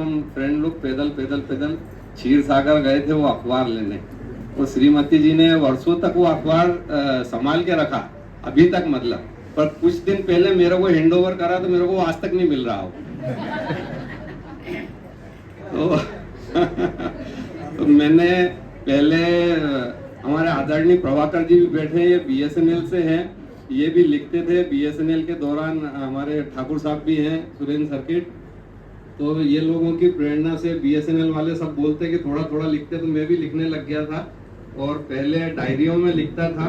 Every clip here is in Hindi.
हम फ्रेंड लोग पैदल पैदल पैदल क्षीर सागर गए थे वो अखबार लेने। वो श्रीमती जी ने वर्षों तक वो अखबार संभाल के रखा, अभी तक मतलब। पर कुछ दिन पहले मेरे को हैंड ओवर करा तो मेरे को आज तक नहीं मिल रहा हो। तो मैंने पहले हमारे आदरणीय प्रभाकर जी भी बैठे हैं, ये बीएसएनएल से हैं, ये भी लिखते थे बीएसएनएल के दौरान। हमारे ठाकुर साहब भी हैं सुरेंद्र सर्किट। तो ये लोगों की प्रेरणा से बीएसएनएल वाले सब बोलते कि थोड़ा थोड़ा लिखते, तो मैं भी लिखने लग गया था। और पहले डायरियों में लिखता था,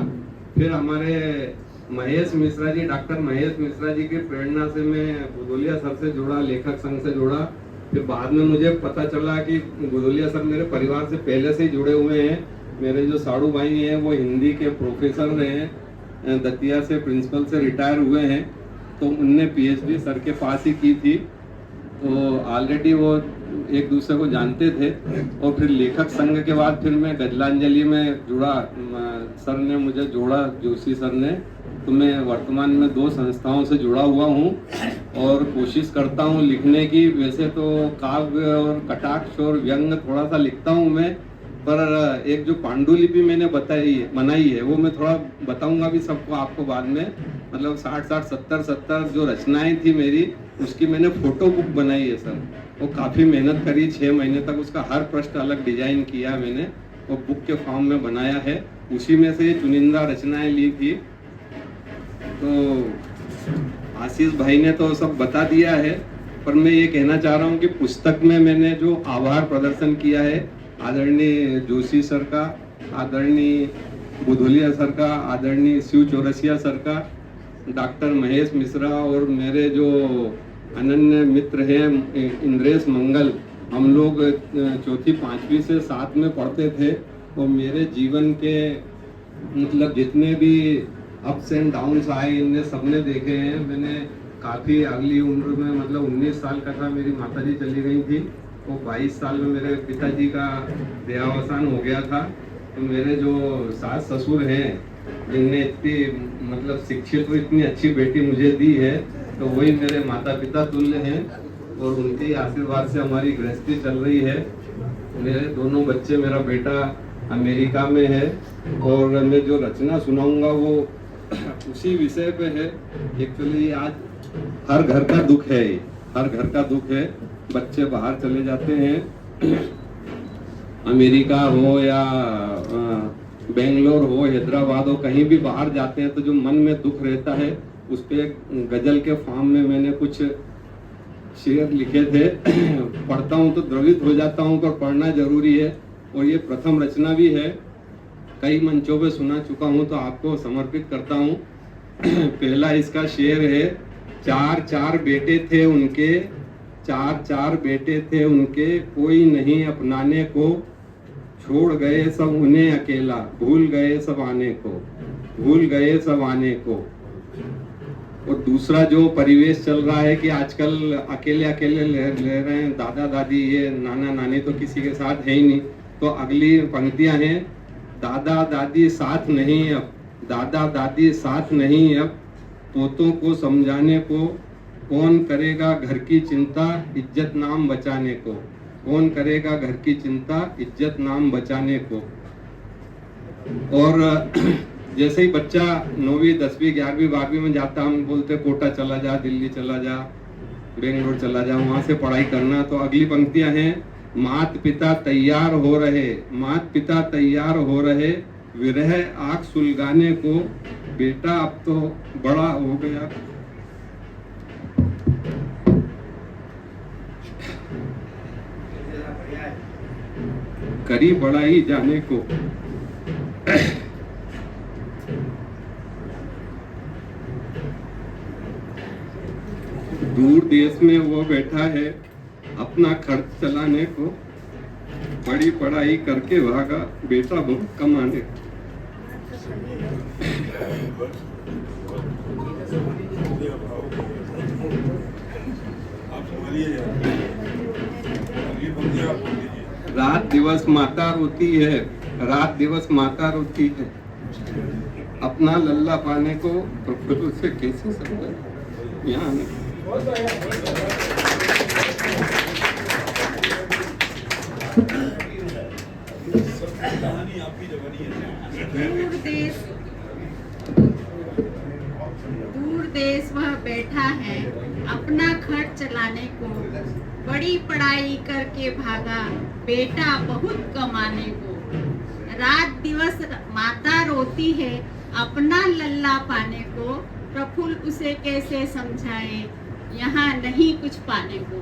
फिर हमारे महेश मिश्रा जी, डॉक्टर महेश मिश्रा जी की प्रेरणा से मैं गुदोलिया सर से जुड़ा, लेखक संघ से जुड़ा। फिर बाद में मुझे पता चला कि गुदोलिया सर मेरे परिवार से पहले से ही जुड़े हुए हैं। मेरे जो साड़ू भाई हैं वो हिंदी के प्रोफेसर रहे हैं, दतिया से प्रिंसिपल से रिटायर हुए हैं। तो उनने पीएचडी सर के पास ही की थी, तो ऑलरेडी वो एक दूसरे को जानते थे। और फिर लेखक संघ के बाद फिर मैं गजलांजलि में जुड़ा, सर ने मुझे जोड़ा, जोशी सर ने। तो मैं वर्तमान में 2 संस्थाओं से जुड़ा हुआ हूँ और कोशिश करता हूँ लिखने की। वैसे तो काव्य और कटाक्ष और व्यंग थोड़ा सा लिखता हूँ मैं, पर एक जो पांडुलिपि मैंने बनाई है वो मैं थोड़ा बताऊंगा भी सबको, आपको बाद में। मतलब 60 70 जो रचनाएं थी मेरी, उसकी मैंने फोटो बुक बनाई है सर। वो काफ़ी मेहनत करी, 6 महीने तक उसका हर पृष्ठ अलग डिजाइन किया मैंने, वो बुक के फॉर्म में बनाया है। उसी में से चुनिंदा रचनाएं ली थी। तो आशीष भाई ने तो सब बता दिया है, पर मैं ये कहना चाह रहा हूँ कि पुस्तक में मैंने जो आभार प्रदर्शन किया है आदरणीय जोशी सर का, आदरणीय बुधोलिया सर का, आदरणीय शिव चौरसिया सर का, डॉक्टर महेश मिश्रा और मेरे जो अनन्य मित्र हैं इंद्रेश मंगल, हम लोग 4वीं 5वीं से साथ में पढ़ते थे। और मेरे जीवन के मतलब जितने भी अप्स एंड डाउन्स आए इनने सबने देखे हैं। मैंने काफ़ी अगली उम्र में, मतलब 19 साल का था, मेरी माताजी चली गई थी। तो 22 साल में मेरे पिताजी का देहावसान हो गया था। तो मेरे जो सास ससुर हैं, जिनने इतनी मतलब शिक्षित और इतनी अच्छी बेटी मुझे दी है, तो वही मेरे माता पिता तुल्य हैं। और उनके आशीर्वाद से हमारी गृहस्थी चल रही है। मेरे दोनों बच्चे, मेरा बेटा अमेरिका में है। और मैं जो रचना सुनाऊंगा वो उसी विषय पे है। एक्चुअली आज हर घर का दुख है, हर घर का दुख है। बच्चे बाहर चले जाते हैं, अमेरिका हो या बेंगलोर हो, हैदराबाद हो, कहीं भी बाहर जाते हैं तो जो मन में दुख रहता है, उस पे गजल के फॉर्म में मैंने कुछ शेर लिखे थे। पढ़ता हूँ तो द्रवित हो जाता हूँ, पर पढ़ना जरूरी है। और ये प्रथम रचना भी है, कई मंचों पे सुना चुका हूँ, तो आपको समर्पित करता हूँ। पहला इसका शेर है, 4 बेटे थे उनके, 4 बेटे थे उनके, कोई नहीं अपनाने को, छोड़ गए सब उन्हें अकेला, भूल गए सब आने को, भूल गए सब आने को। और दूसरा जो परिवेश चल रहा है कि आजकल अकेले अकेले ले रहे हैं, दादा दादी, ये नाना नानी तो किसी के साथ है ही नहीं। तो अगली पंक्तियां हैं, दादा दादी साथ नहीं अब, दादा दादी साथ नहीं अब, पोतों को समझाने को, कौन करेगा घर की चिंता, इज्जत नाम बचाने को, कौन करेगा घर की चिंता, इज्जत नाम बचाने को। और जैसे ही बच्चा 9वीं 10वीं 11वीं 12वीं में जाता, हम बोलते कोटा चला जा, दिल्ली चला जा, बेंगलोर चला जा, वहाँ से पढ़ाई करना। तो अगली पंक्तियां हैं, मात पिता तैयार हो रहे, मात पिता तैयार हो रहे, विरह आँख सुलगाने को, बेटा अब तो बड़ा हो गया, करी बड़ाई जाने को। दूर देश में वो बैठा है अपना खर्च चलाने को, बड़ी पढ़ाई करके भागा बेटा बहुत कमाने को। रात दिवस माता रोती है, रात दिवस माता रोती है, अपना लल्ला पाने को, प्रफुल्ल से कैसे समझे यहाँ दूर देश वह बैठा है अपना खर्च चलाने को, बड़ी पढ़ाई करके भागा बेटा बहुत कमाने को। रात दिवस माता रोती है अपना लल्ला पाने को, प्रफुल्ल उसे कैसे समझाए यहाँ नहीं कुछ पाने को।